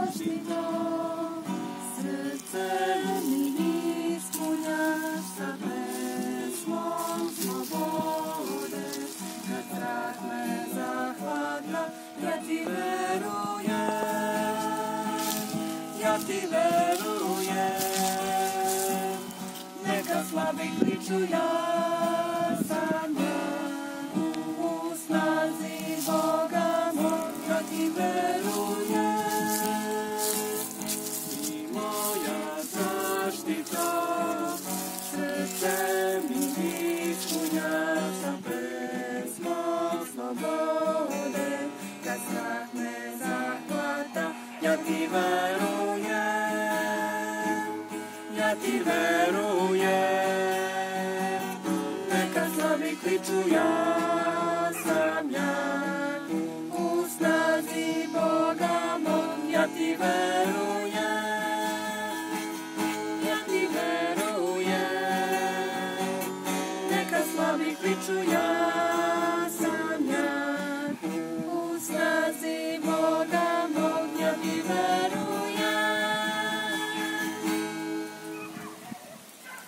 zaštito, srce mi ispunjaš sa pesmom slobode. Kad strah me zahvata, ja ti verujem, neka slabi kliču, ja sam ja, u snazi Boga moj, ja ti verujem, i moja zaštita, srce mi ispunjaš sa pesmom slobode. Kad strah me zahvata, ja ti verujem, neka slabi kliču, ja sam ja, u snazi Boga moj, ja ti verujem, neka slabi kliču, ja